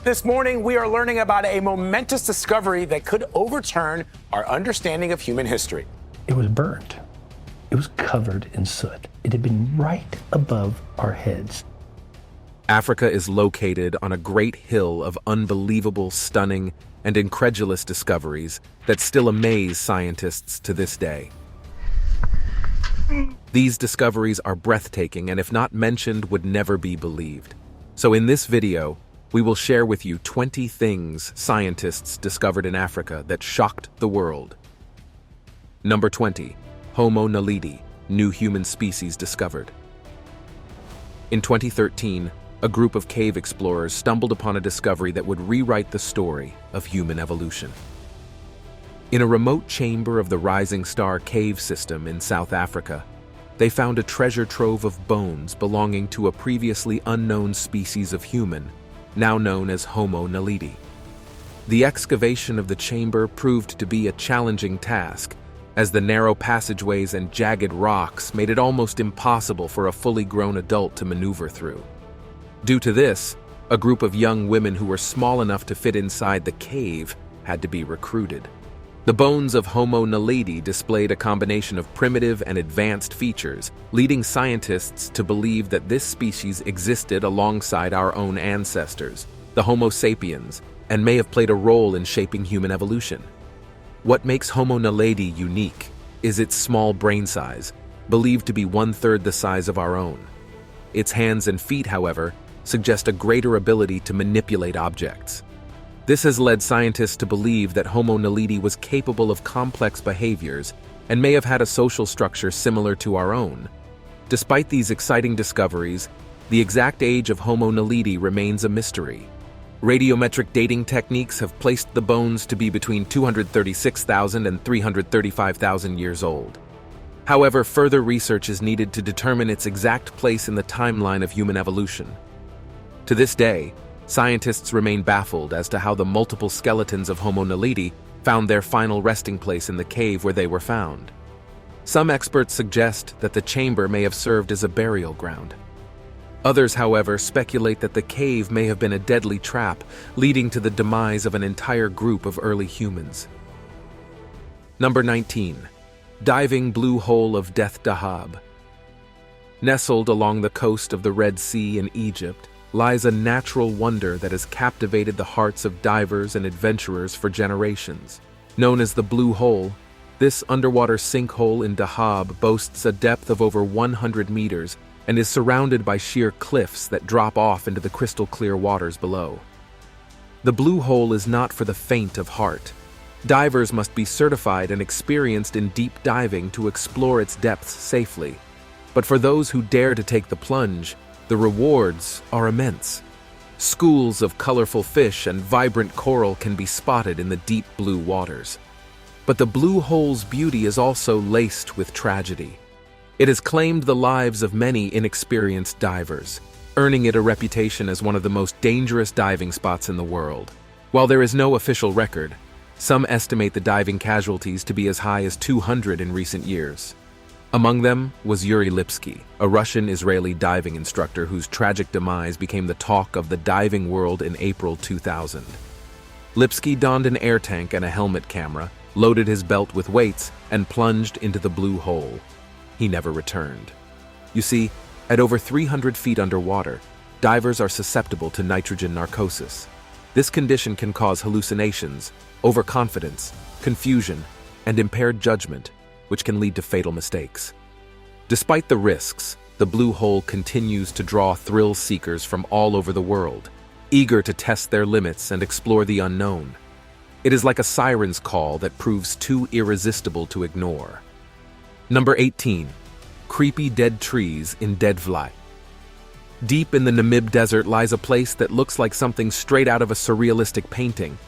This morning, we are learning about a momentous discovery that could overturn our understanding of human history. It was burnt. It was covered in soot. It had been right above our heads. Africa is located on a great hill of unbelievable, stunning, and incredulous discoveries that still amaze scientists to this day. These discoveries are breathtaking and, if not mentioned, would never be believed. So in this video, we will share with you 20 things scientists discovered in Africa that shocked the world. Number 20. Homo naledi, new human species discovered. In 2013, a group of cave explorers stumbled upon a discovery that would rewrite the story of human evolution. In a remote chamber of the Rising Star cave system in South Africa, they found a treasure trove of bones belonging to a previously unknown species of human, now known as Homo naledi. The excavation of the chamber proved to be a challenging task, as the narrow passageways and jagged rocks made it almost impossible for a fully grown adult to maneuver through. Due to this, a group of young women who were small enough to fit inside the cave had to be recruited. The bones of Homo naledi displayed a combination of primitive and advanced features, leading scientists to believe that this species existed alongside our own ancestors, the Homo sapiens, and may have played a role in shaping human evolution. What makes Homo naledi unique is its small brain size, believed to be 1/3 the size of our own. Its hands and feet, however, suggest a greater ability to manipulate objects. This has led scientists to believe that Homo naledi was capable of complex behaviors and may have had a social structure similar to our own. Despite these exciting discoveries, the exact age of Homo naledi remains a mystery. Radiometric dating techniques have placed the bones to be between 236,000 and 335,000 years old. However, further research is needed to determine its exact place in the timeline of human evolution. To this day, scientists remain baffled as to how the multiple skeletons of Homo naledi found their final resting place in the cave where they were found. Some experts suggest that the chamber may have served as a burial ground. Others, however, speculate that the cave may have been a deadly trap, leading to the demise of an entire group of early humans. Number 19. Diving blue hole of Death Dahab. Nestled along the coast of the Red Sea in Egypt lies a natural wonder that has captivated the hearts of divers and adventurers for generations. Known as the Blue Hole, this underwater sinkhole in Dahab boasts a depth of over 100 meters and is surrounded by sheer cliffs that drop off into the crystal-clear waters below. The Blue Hole is not for the faint of heart. Divers must be certified and experienced in deep diving to explore its depths safely. But for those who dare to take the plunge, the rewards are immense. Schools of colorful fish and vibrant coral can be spotted in the deep blue waters. But the Blue Hole's beauty is also laced with tragedy. It has claimed the lives of many inexperienced divers, earning it a reputation as one of the most dangerous diving spots in the world. While there is no official record, some estimate the diving casualties to be as high as 200 in recent years. Among them was Yuri Lipsky, a Russian-Israeli diving instructor whose tragic demise became the talk of the diving world in April 2000. Lipsky donned an air tank and a helmet camera, loaded his belt with weights, and plunged into the Blue Hole. He never returned. You see, at over 300 feet underwater, divers are susceptible to nitrogen narcosis. This condition can cause hallucinations, overconfidence, confusion, and impaired judgment, which can lead to fatal mistakes. Despite the risks, the Blue Hole continues to draw thrill seekers from all over the world, eager to test their limits and explore the unknown. It is like a siren's call that proves too irresistible to ignore. Number 18. Creepy dead trees in Deadvlei. Deep in the Namib Desert lies a place that looks like something straight out of a surrealistic painting.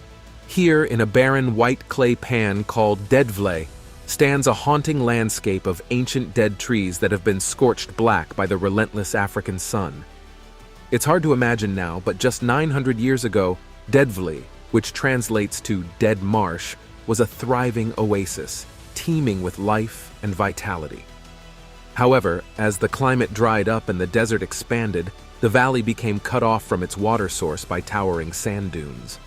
Here, in a barren white clay pan called Deadvlei, stands a haunting landscape of ancient dead trees that have been scorched black by the relentless African sun. It's hard to imagine now, but just 900 years ago, Deadvlei, which translates to dead marsh, was a thriving oasis, teeming with life and vitality. However, as the climate dried up and the desert expanded, the valley became cut off from its water source by towering sand dunes.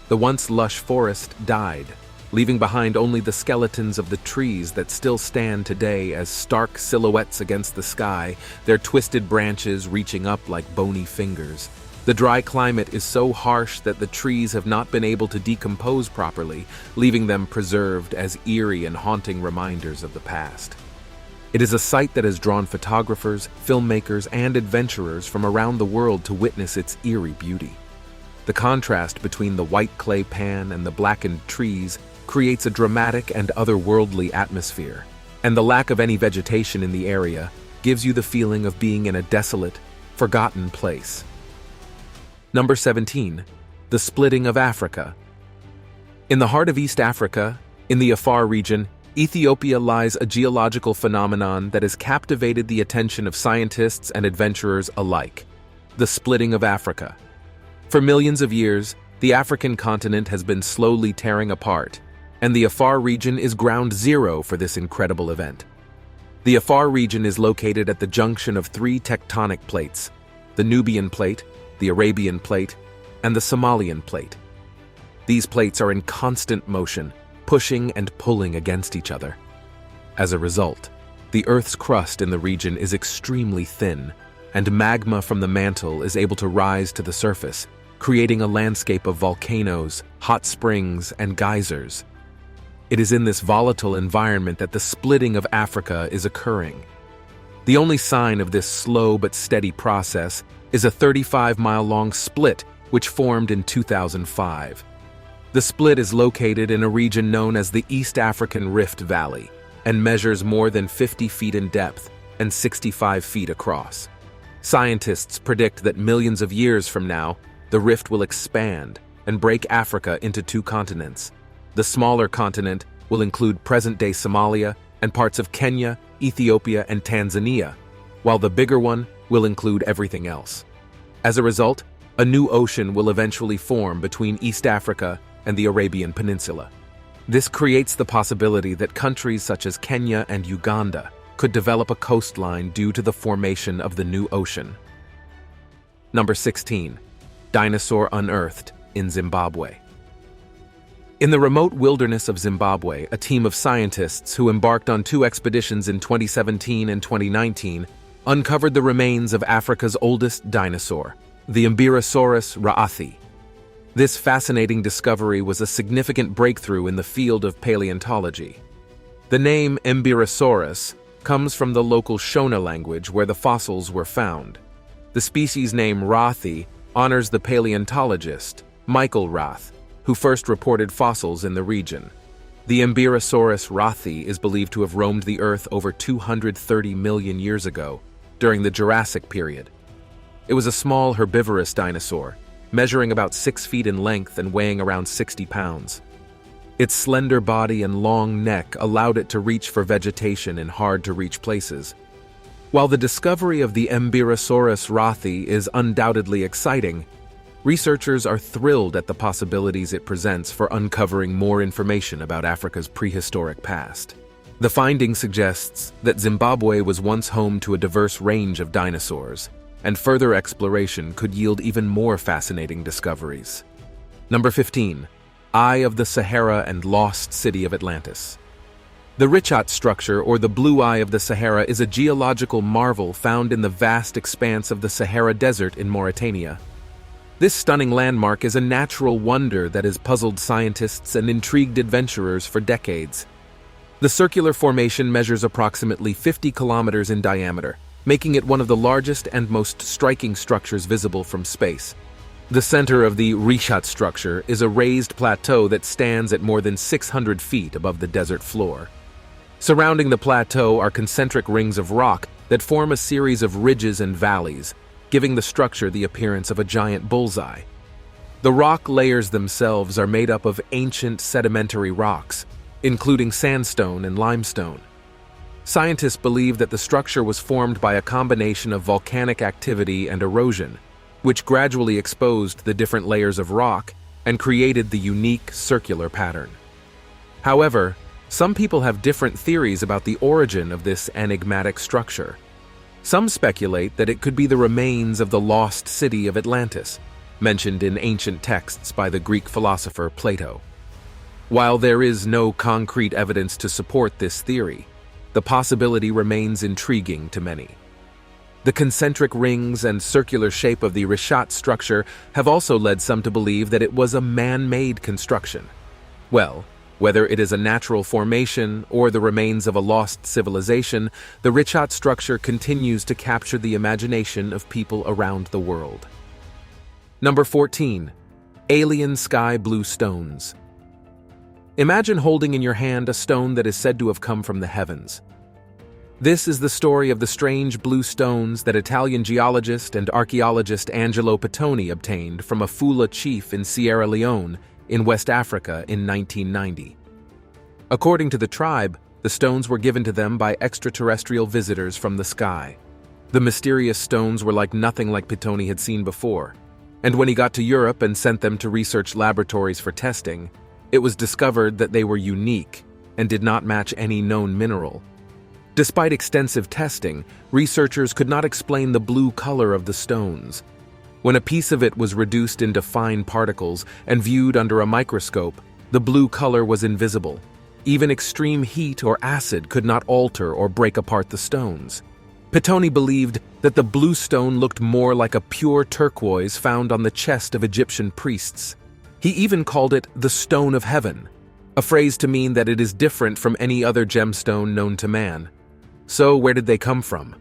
The once lush forest died, leaving behind only the skeletons of the trees that still stand today as stark silhouettes against the sky, their twisted branches reaching up like bony fingers. The dry climate is so harsh that the trees have not been able to decompose properly, leaving them preserved as eerie and haunting reminders of the past. It is a sight that has drawn photographers, filmmakers, and adventurers from around the world to witness its eerie beauty. The contrast between the white clay pan and the blackened trees creates a dramatic and otherworldly atmosphere, and the lack of any vegetation in the area gives you the feeling of being in a desolate, forgotten place. Number 17. The Splitting of Africa. In the heart of East Africa, in the Afar region, Ethiopia lies a geological phenomenon that has captivated the attention of scientists and adventurers alike: the splitting of Africa. For millions of years, the African continent has been slowly tearing apart, and the Afar region is ground zero for this incredible event. The Afar region is located at the junction of three tectonic plates: the Nubian Plate, the Arabian Plate, and the Somalian Plate. These plates are in constant motion, pushing and pulling against each other. As a result, the Earth's crust in the region is extremely thin, and magma from the mantle is able to rise to the surface, creating a landscape of volcanoes, hot springs, and geysers. It is in this volatile environment that the splitting of Africa is occurring. The only sign of this slow but steady process is a 35-mile-long split which formed in 2005. The split is located in a region known as the East African Rift Valley and measures more than 50 feet in depth and 65 feet across. Scientists predict that millions of years from now, the rift will expand and break Africa into two continents. The smaller continent will include present-day Somalia and parts of Kenya, Ethiopia, and Tanzania, while the bigger one will include everything else. As a result, a new ocean will eventually form between East Africa and the Arabian Peninsula. This creates the possibility that countries such as Kenya and Uganda could develop a coastline due to the formation of the new ocean. Number 16. Dinosaur unearthed in Zimbabwe. In the remote wilderness of Zimbabwe, a team of scientists who embarked on two expeditions in 2017 and 2019 uncovered the remains of Africa's oldest dinosaur, the Embirosaurus raathi. This fascinating discovery was a significant breakthrough in the field of paleontology. The name Embirosaurus comes from the local Shona language where the fossils were found. The species name Raathi honors the paleontologist Michael Rath, who first reported fossils in the region. The Embirosaurus raathi is believed to have roamed the Earth over 230 million years ago, during the Jurassic period. It was a small herbivorous dinosaur, measuring about 6 feet in length and weighing around 60 pounds. Its slender body and long neck allowed it to reach for vegetation in hard-to-reach places. While the discovery of the Embirosaurus raathi is undoubtedly exciting, researchers are thrilled at the possibilities it presents for uncovering more information about Africa's prehistoric past. The finding suggests that Zimbabwe was once home to a diverse range of dinosaurs, and further exploration could yield even more fascinating discoveries. Number 15. Eye of the Sahara and Lost City of Atlantis. The Richat structure, or the Blue Eye of the Sahara, is a geological marvel found in the vast expanse of the Sahara Desert in Mauritania. This stunning landmark is a natural wonder that has puzzled scientists and intrigued adventurers for decades. The circular formation measures approximately 50 kilometers in diameter, making it one of the largest and most striking structures visible from space. The center of the Richat structure is a raised plateau that stands at more than 600 feet above the desert floor. Surrounding the plateau are concentric rings of rock that form a series of ridges and valleys, giving the structure the appearance of a giant bullseye. The rock layers themselves are made up of ancient sedimentary rocks, including sandstone and limestone. Scientists believe that the structure was formed by a combination of volcanic activity and erosion, which gradually exposed the different layers of rock and created the unique circular pattern. However, some people have different theories about the origin of this enigmatic structure. Some speculate that it could be the remains of the lost city of Atlantis, mentioned in ancient texts by the Greek philosopher Plato. While there is no concrete evidence to support this theory, the possibility remains intriguing to many. The concentric rings and circular shape of the Rishat structure have also led some to believe that it was a man-made construction. Well, whether it is a natural formation or the remains of a lost civilization, the Rishat structure continues to capture the imagination of people around the world. Number 14. Alien Sky Blue Stones. Imagine holding in your hand a stone that is said to have come from the heavens. This is the story of the strange blue stones that Italian geologist and archaeologist Angelo Pittoni obtained from a Fula chief in Sierra Leone in West Africa in 1990. According to the tribe, the stones were given to them by extraterrestrial visitors from the sky. The mysterious stones were like nothing like Pittoni had seen before, and when he got to Europe and sent them to research laboratories for testing, it was discovered that they were unique and did not match any known mineral. Despite extensive testing, researchers could not explain the blue color of the stones. When a piece of it was reduced into fine particles and viewed under a microscope, the blue color was invisible. Even extreme heat or acid could not alter or break apart the stones. Pittoni believed that the blue stone looked more like a pure turquoise found on the chest of Egyptian priests. He even called it the Stone of Heaven, a phrase to mean that it is different from any other gemstone known to man. So where did they come from?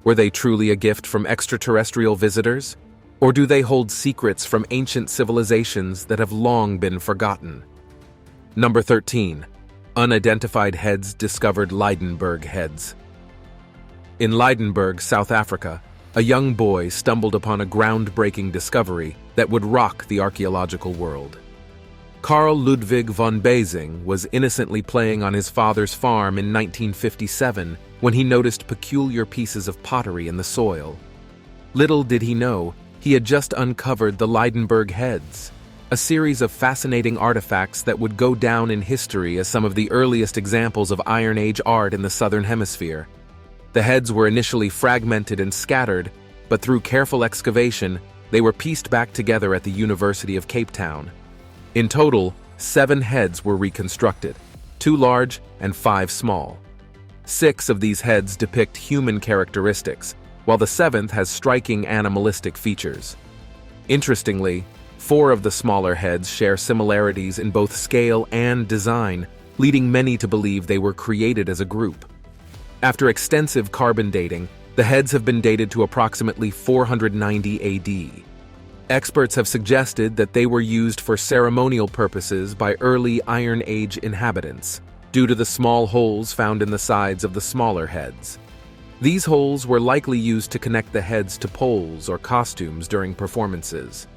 Were they truly a gift from extraterrestrial visitors? Or do they hold secrets from ancient civilizations that have long been forgotten? Number 13. Unidentified heads discovered Lydenburg heads. In Lydenburg, South Africa, a young boy stumbled upon a groundbreaking discovery that would rock the archaeological world. Carl Ludwig von Basing was innocently playing on his father's farm in 1957 when he noticed peculiar pieces of pottery in the soil. Little did he know, he had just uncovered the Lydenburg heads, a series of fascinating artifacts that would go down in history as some of the earliest examples of Iron Age art in the Southern Hemisphere. The heads were initially fragmented and scattered, but through careful excavation, they were pieced back together at the University of Cape Town. In total, 7 heads were reconstructed, 2 large and 5 small. 6 of these heads depict human characteristics, while the 7th has striking animalistic features. Interestingly, 4 of the smaller heads share similarities in both scale and design, leading many to believe they were created as a group. After extensive carbon dating, the heads have been dated to approximately 490 AD. Experts have suggested that they were used for ceremonial purposes by early Iron Age inhabitants, due to the small holes found in the sides of the smaller heads. These holes were likely used to connect the heads to poles or costumes during performances.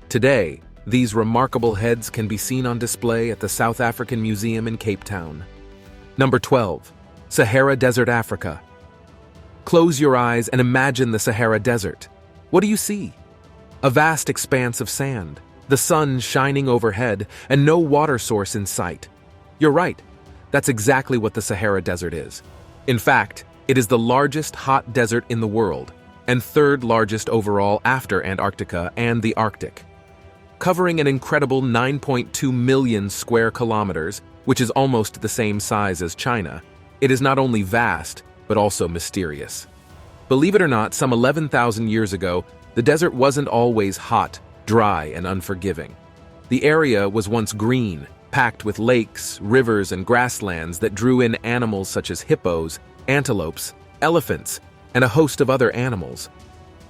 Today, these remarkable heads can be seen on display at the South African Museum in Cape Town. Number 12. Sahara Desert, Africa. Close your eyes and imagine the Sahara Desert. What do you see? A vast expanse of sand, the sun shining overhead, and no water source in sight. You're right, that's exactly what the Sahara Desert is. In fact, it is the largest hot desert in the world, and 3rd largest overall after Antarctica and the Arctic. Covering an incredible 9.2 million square kilometers, which is almost the same size as China, it is not only vast, but also mysterious. Believe it or not, some 11,000 years ago, the desert wasn't always hot, dry, and unforgiving. The area was once green, packed with lakes, rivers, and grasslands that drew in animals such as hippos, antelopes, elephants, and a host of other animals.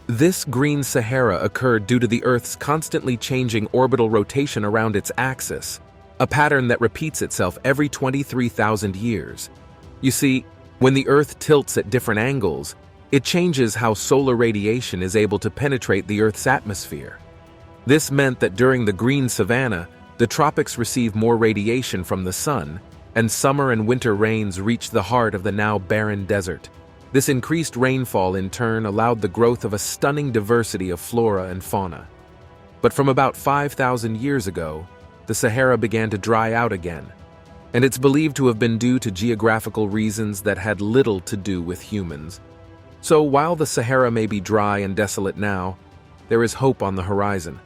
This green Sahara occurred due to the Earth's constantly changing orbital rotation around its axis, a pattern that repeats itself every 23,000 years. You see, when the Earth tilts at different angles, it changes how solar radiation is able to penetrate the Earth's atmosphere. This meant that during the green savanna, the tropics receive more radiation from the sun, and summer and winter rains reach the heart of the now barren desert. This increased rainfall in turn allowed the growth of a stunning diversity of flora and fauna. But from about 5,000 years ago, the Sahara began to dry out again, and it's believed to have been due to geographical reasons that had little to do with humans. So while the Sahara may be dry and desolate now, there is hope on the horizon.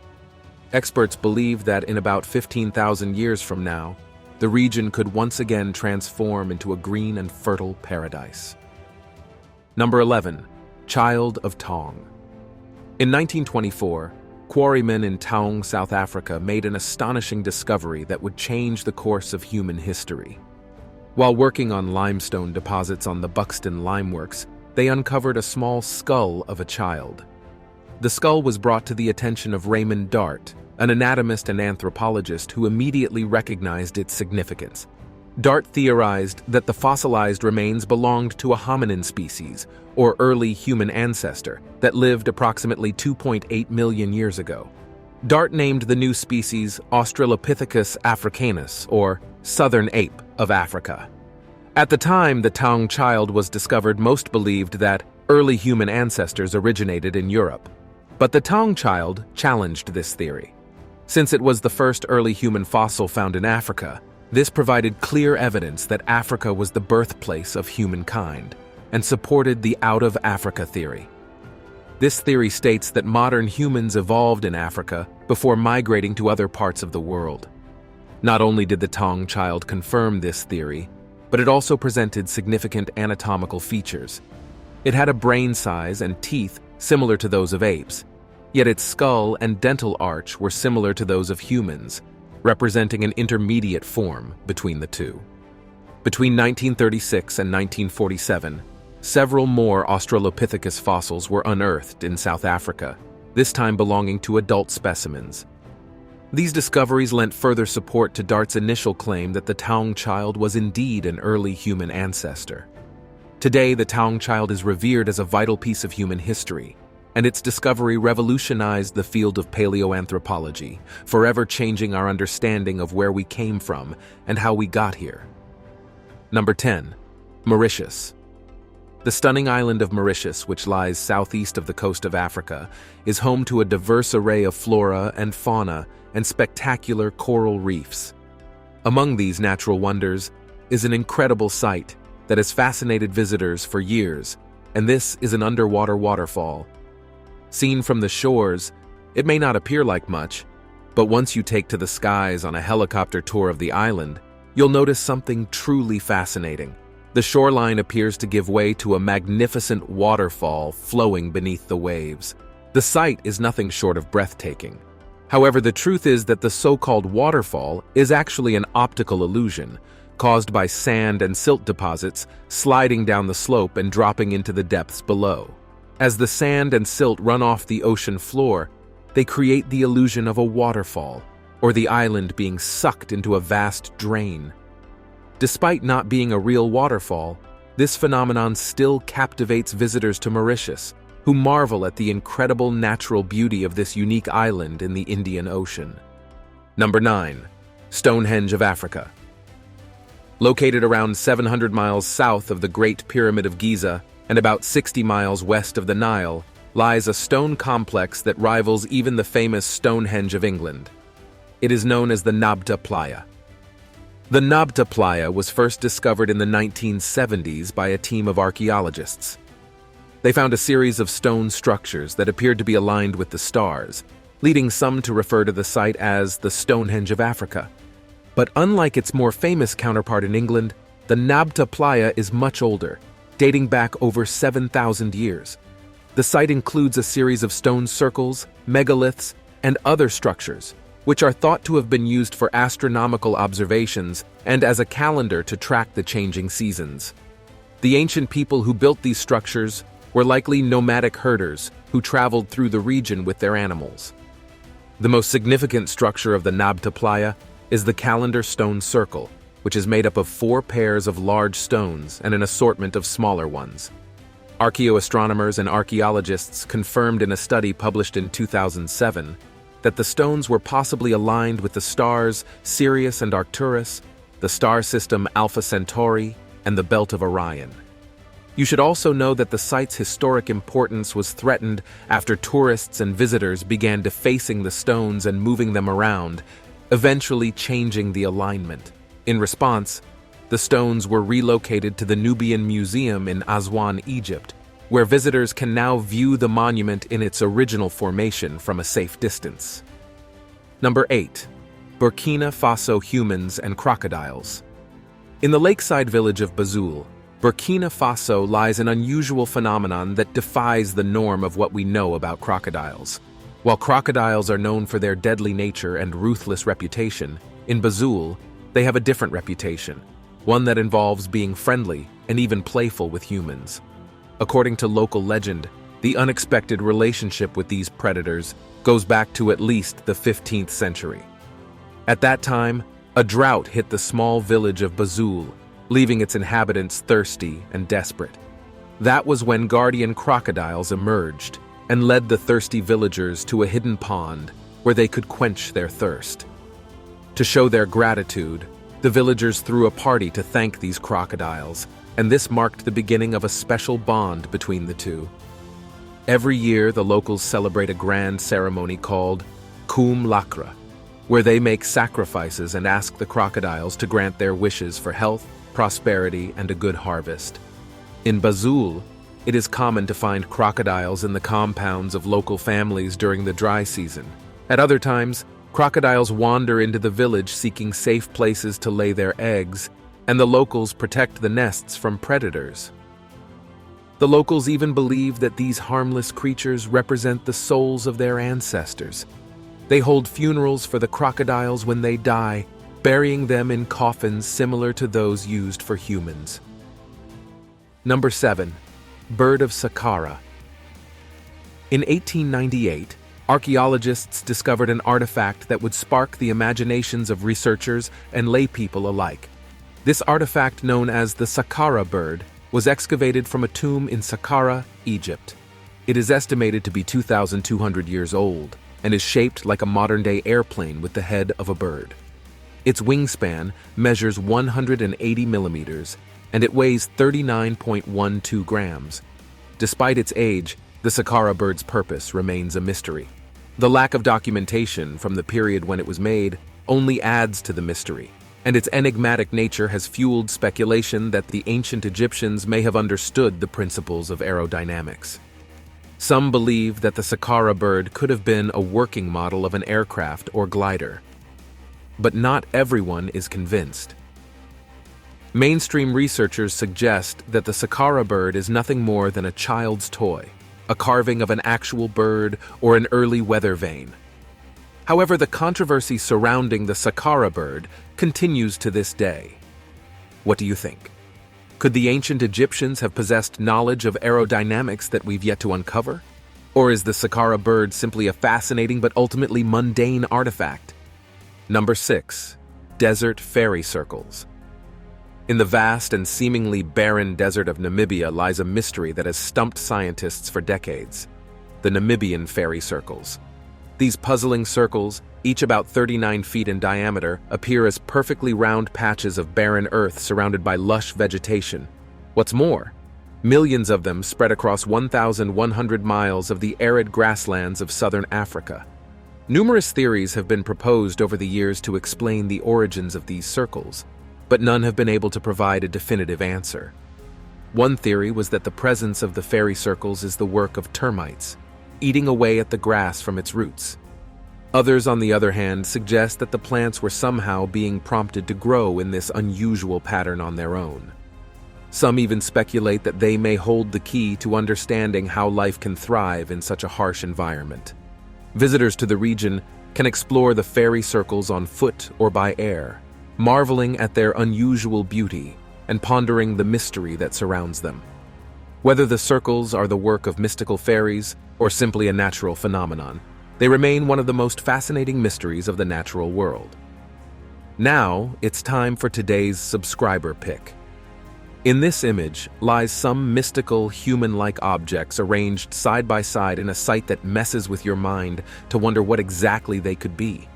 Experts believe that in about 15,000 years from now, the region could once again transform into a green and fertile paradise. Number 11. Child of TAUNG. In 1924, quarrymen in TAUNG, South Africa made an astonishing discovery that would change the course of human history. While working on limestone deposits on the Buxton Limeworks, they uncovered a small skull of a child. The skull was brought to the attention of Raymond Dart, an anatomist and anthropologist who immediately recognized its significance. Dart theorized that the fossilized remains belonged to a hominin species, or early human ancestor, that lived approximately 2.8 million years ago. Dart named the new species Australopithecus africanus, or southern ape of Africa. At the time the TAUNG child was discovered, most believed that early human ancestors originated in Europe. But the TAUNG child challenged this theory. Since it was the first early human fossil found in Africa, this provided clear evidence that Africa was the birthplace of humankind and supported the out-of-Africa theory. This theory states that modern humans evolved in Africa before migrating to other parts of the world. Not only did the TAUNG child confirm this theory, but it also presented significant anatomical features. It had a brain size and teeth similar to those of apes, yet its skull and dental arch were similar to those of humans, representing an intermediate form between the two. Between 1936 and 1947, several more Australopithecus fossils were unearthed in South Africa, this time belonging to adult specimens. These discoveries lent further support to Dart's initial claim that the TAUNG child was indeed an early human ancestor. Today, the TAUNG child is revered as a vital piece of human history, and its discovery revolutionized the field of paleoanthropology, forever changing our understanding of where we came from and how we got here. Number 10. Mauritius. The stunning island of Mauritius, which lies southeast of the coast of Africa, is home to a diverse array of flora and fauna and spectacular coral reefs. Among these natural wonders is an incredible sight that has fascinated visitors for years, and this is an underwater waterfall. Seen from the shores, it may not appear like much, but once you take to the skies on a helicopter tour of the island, you'll notice something truly fascinating. The shoreline appears to give way to a magnificent waterfall flowing beneath the waves. The sight is nothing short of breathtaking. However, the truth is that the so-called waterfall is actually an optical illusion, caused by sand and silt deposits sliding down the slope and dropping into the depths below. As the sand and silt run off the ocean floor, they create the illusion of a waterfall, or the island being sucked into a vast drain. Despite not being a real waterfall, this phenomenon still captivates visitors to Mauritius, who marvel at the incredible natural beauty of this unique island in the Indian Ocean. Number 9. Stonehenge of Africa. Located around 700 miles south of the Great Pyramid of Giza and about 60 miles west of the Nile, lies a stone complex that rivals even the famous Stonehenge of England. It is known as the Nabta Playa. The Nabta Playa was first discovered in the 1970s by a team of archaeologists. They found a series of stone structures that appeared to be aligned with the stars, leading some to refer to the site as the Stonehenge of Africa. But unlike its more famous counterpart in England, the Nabta Playa is much older, dating back over 7,000 years. The site includes a series of stone circles, megaliths, and other structures, which are thought to have been used for astronomical observations and as a calendar to track the changing seasons. The ancient people who built these structures were likely nomadic herders who traveled through the region with their animals. The most significant structure of the Nabta Playa is the calendar stone circle, which is made up of 4 pairs of large stones and an assortment of smaller ones. Archaeoastronomers and archaeologists confirmed in a study published in 2007 that the stones were possibly aligned with the stars Sirius and Arcturus, the star system Alpha Centauri, and the Belt of Orion. You should also know that the site's historic importance was threatened after tourists and visitors began defacing the stones and moving them around, eventually changing the alignment. In response, the stones were relocated to the Nubian Museum in Aswan, Egypt, where visitors can now view the monument in its original formation from a safe distance. Number 8. Burkina Faso humans and crocodiles. In the lakeside village of Banjul, Burkina Faso lies an unusual phenomenon that defies the norm of what we know about crocodiles. While crocodiles are known for their deadly nature and ruthless reputation, in Banjul, they have a different reputation, one that involves being friendly and even playful with humans. According to local legend, the unexpected relationship with these predators goes back to at least the 15th century. At that time, a drought hit the small village of Banjul, leaving its inhabitants thirsty and desperate. That was when guardian crocodiles emerged and led the thirsty villagers to a hidden pond where they could quench their thirst. To show their gratitude, the villagers threw a party to thank these crocodiles, and this marked the beginning of a special bond between the two. Every year, the locals celebrate a grand ceremony called Kum Lakra, where they make sacrifices and ask the crocodiles to grant their wishes for health, prosperity, and a good harvest. In Banjul, it is common to find crocodiles in the compounds of local families during the dry season. At other times, crocodiles wander into the village seeking safe places to lay their eggs, and the locals protect the nests from predators. The locals even believe that these harmless creatures represent the souls of their ancestors. They hold funerals for the crocodiles when they die, burying them in coffins similar to those used for humans. Number 7. Bird of SAQQARA. In 1898, archaeologists discovered an artifact that would spark the imaginations of researchers and laypeople alike. This artifact, known as the SAQQARA bird, was excavated from a tomb in Sahara, Egypt. It is estimated to be 2,200 years old and is shaped like a modern-day airplane with the head of a bird. Its wingspan measures 180 millimeters, and it weighs 39.12 grams. Despite its age, the SAQQARA bird's purpose remains a mystery. The lack of documentation from the period when it was made only adds to the mystery, and its enigmatic nature has fueled speculation that the ancient Egyptians may have understood the principles of aerodynamics. Some believe that the SAQQARA bird could have been a working model of an aircraft or glider. But not everyone is convinced. Mainstream researchers suggest that the SAQQARA bird is nothing more than a child's toy, a carving of an actual bird or an early weather vane. However, the controversy surrounding the SAQQARA bird continues to this day. What do you think? Could the ancient Egyptians have possessed knowledge of aerodynamics that we've yet to uncover? Or is the SAQQARA bird simply a fascinating but ultimately mundane artifact? Number 6. Desert fairy circles. In the vast and seemingly barren desert of Namibia lies a mystery that has stumped scientists for decades: the Namibian fairy circles. These puzzling circles, each about 39 feet in diameter, appear as perfectly round patches of barren earth surrounded by lush vegetation. What's more, millions of them spread across 1,100 miles of the arid grasslands of southern Africa. Numerous theories have been proposed over the years to explain the origins of these circles, but none have been able to provide a definitive answer. One theory was that the presence of the fairy circles is the work of termites, eating away at the grass from its roots. Others, on the other hand, suggest that the plants were somehow being prompted to grow in this unusual pattern on their own. Some even speculate that they may hold the key to understanding how life can thrive in such a harsh environment. Visitors to the region can explore the fairy circles on foot or by air, marveling at their unusual beauty and pondering the mystery that surrounds them. Whether the circles are the work of mystical fairies or simply a natural phenomenon, they remain one of the most fascinating mysteries of the natural world. Now, it's time for today's subscriber pick. In this image lies some mystical, human-like objects arranged side by side in a sight that messes with your mind to wonder what exactly they could be.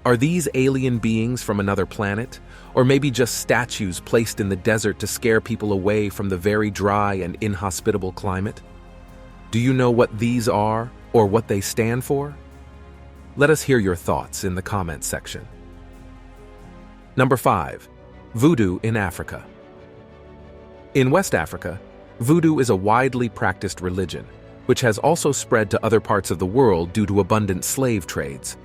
Are these alien beings from another planet, or maybe just statues placed in the desert to scare people away from the very dry and inhospitable climate? Do you know what these are, or what they stand for? Let us hear your thoughts in the comments section. Number 5. Voodoo in Africa. In West Africa, Voodoo is a widely practiced religion, which has also spread to other parts of the world due to abundant slave trades.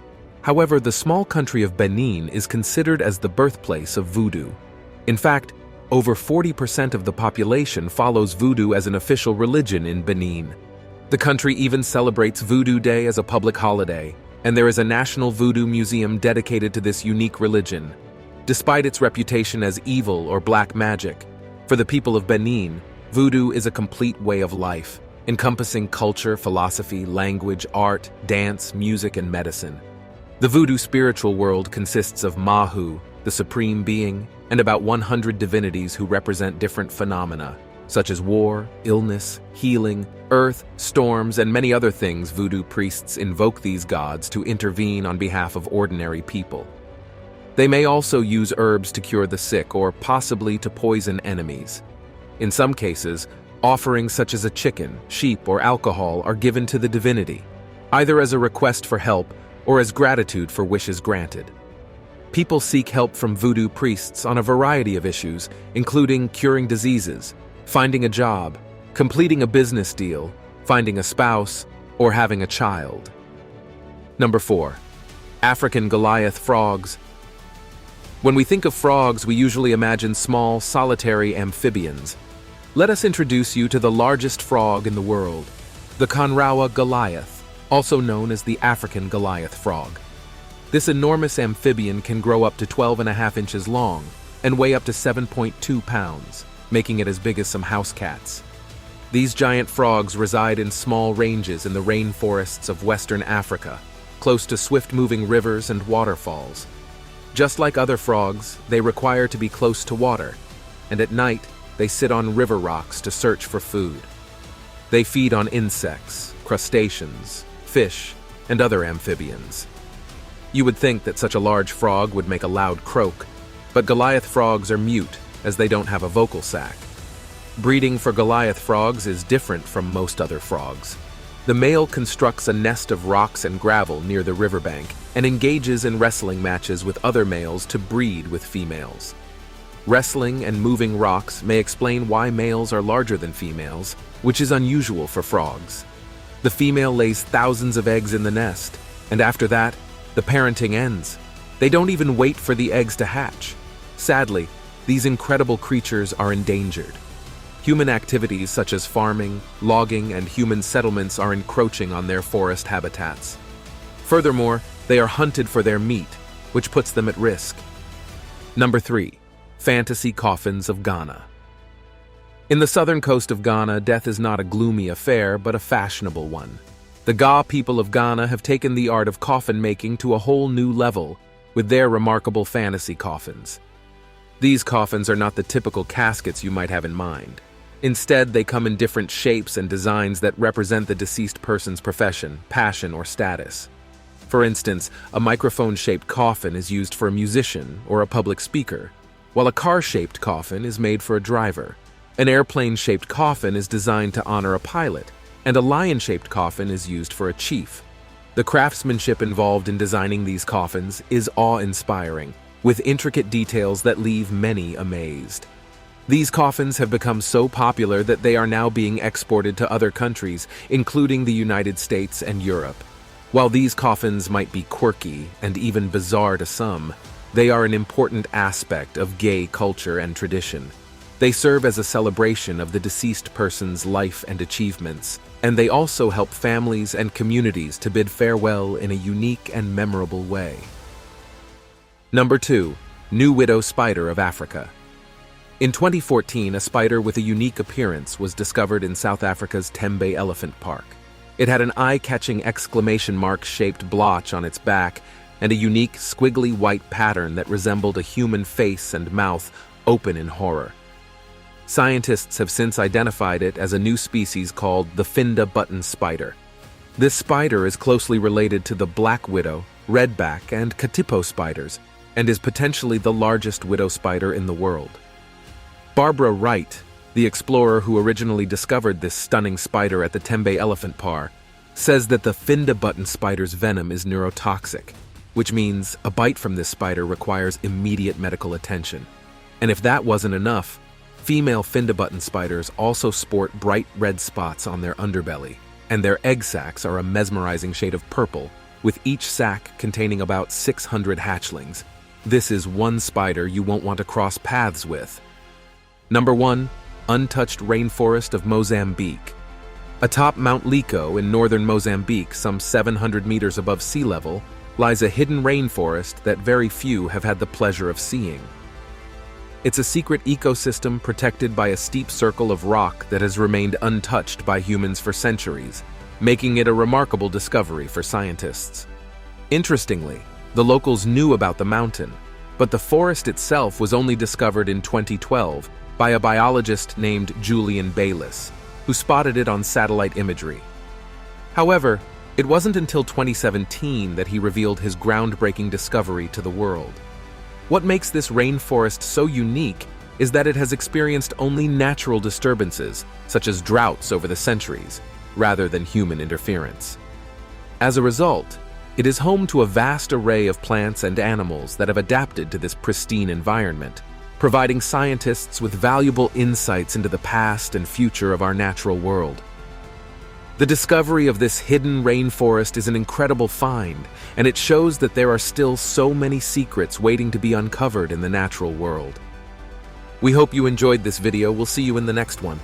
However, the small country of Benin is considered as the birthplace of voodoo. In fact, over 40% of the population follows voodoo as an official religion in Benin. The country even celebrates Voodoo Day as a public holiday, and there is a national voodoo museum dedicated to this unique religion. Despite its reputation as evil or black magic, for the people of Benin, voodoo is a complete way of life, encompassing culture, philosophy, language, art, dance, music, and medicine. The voodoo spiritual world consists of Mahu, the supreme being, and about 100 divinities who represent different phenomena, such as war, illness, healing, earth, storms, and many other things. Voodoo priests invoke these gods to intervene on behalf of ordinary people. They may also use herbs to cure the sick or possibly to poison enemies. In some cases, offerings such as a chicken, sheep, or alcohol are given to the divinity, either as a request for help or as gratitude for wishes granted. People seek help from voodoo priests on a variety of issues, including curing diseases, finding a job, completing a business deal, finding a spouse, or having a child. Number 4. African Goliath frogs. When we think of frogs, we usually imagine small, solitary amphibians. Let us introduce you to the largest frog in the world, the Conrawa Goliath, also known as the African Goliath frog. This enormous amphibian can grow up to 12.5 inches long and weigh up to 7.2 pounds, making it as big as some house cats. These giant frogs reside in small ranges in the rainforests of Western Africa, close to swift-moving rivers and waterfalls. Just like other frogs, they require to be close to water, and at night, they sit on river rocks to search for food. They feed on insects, crustaceans, fish, and other amphibians. You would think that such a large frog would make a loud croak, but Goliath frogs are mute as they don't have a vocal sac. Breeding for Goliath frogs is different from most other frogs. The male constructs a nest of rocks and gravel near the riverbank and engages in wrestling matches with other males to breed with females. Wrestling and moving rocks may explain why males are larger than females, which is unusual for frogs. The female lays thousands of eggs in the nest, and after that, the parenting ends. They don't even wait for the eggs to hatch. Sadly, these incredible creatures are endangered. Human activities such as farming, logging, and human settlements are encroaching on their forest habitats. Furthermore, they are hunted for their meat, which puts them at risk. Number 3. Fantasy coffins of Ghana. In the southern coast of Ghana, death is not a gloomy affair, but a fashionable one. The Ga people of Ghana have taken the art of coffin making to a whole new level with their remarkable fantasy coffins. These coffins are not the typical caskets you might have in mind. Instead, they come in different shapes and designs that represent the deceased person's profession, passion, or status. For instance, a microphone-shaped coffin is used for a musician or a public speaker, while a car-shaped coffin is made for a driver. An airplane-shaped coffin is designed to honor a pilot, and a lion-shaped coffin is used for a chief. The craftsmanship involved in designing these coffins is awe-inspiring, with intricate details that leave many amazed. These coffins have become so popular that they are now being exported to other countries, including the United States and Europe. While these coffins might be quirky and even bizarre to some, they are an important aspect of gay culture and tradition. They serve as a celebration of the deceased person's life and achievements, and they also help families and communities to bid farewell in a unique and memorable way. Number 2. New widow spider of Africa. In 2014, a spider with a unique appearance was discovered in South Africa's Tembe Elephant Park. It had an eye-catching exclamation mark-shaped blotch on its back and a unique, squiggly white pattern that resembled a human face and mouth open in horror. Scientists have since identified it as a new species called the Finda button spider. This spider is closely related to the black widow, redback, and katipo spiders, and is potentially the largest widow spider in the world. Barbara Wright, the explorer who originally discovered this stunning spider at the Tembe Elephant Park, says that the Finda button spider's venom is neurotoxic, which means a bite from this spider requires immediate medical attention. And if that wasn't enough, Female fin-to-button spiders also sport bright red spots on their underbelly, and their egg sacs are a mesmerizing shade of purple, with each sac containing about 600 hatchlings. This is one spider you won't want to cross paths with. Number 1. Untouched rainforest of Mozambique. Atop Mount Liko in northern Mozambique, some 700 meters above sea level, lies a hidden rainforest that very few have had the pleasure of seeing. It's a secret ecosystem protected by a steep circle of rock that has remained untouched by humans for centuries, making it a remarkable discovery for scientists. Interestingly, the locals knew about the mountain, but the forest itself was only discovered in 2012 by a biologist named Julian Bayliss, who spotted it on satellite imagery. However, it wasn't until 2017 that he revealed his groundbreaking discovery to the world. What makes this rainforest so unique is that it has experienced only natural disturbances, such as droughts over the centuries, rather than human interference. As a result, it is home to a vast array of plants and animals that have adapted to this pristine environment, providing scientists with valuable insights into the past and future of our natural world. The discovery of this hidden rainforest is an incredible find, and it shows that there are still so many secrets waiting to be uncovered in the natural world. We hope you enjoyed this video. We'll see you in the next one.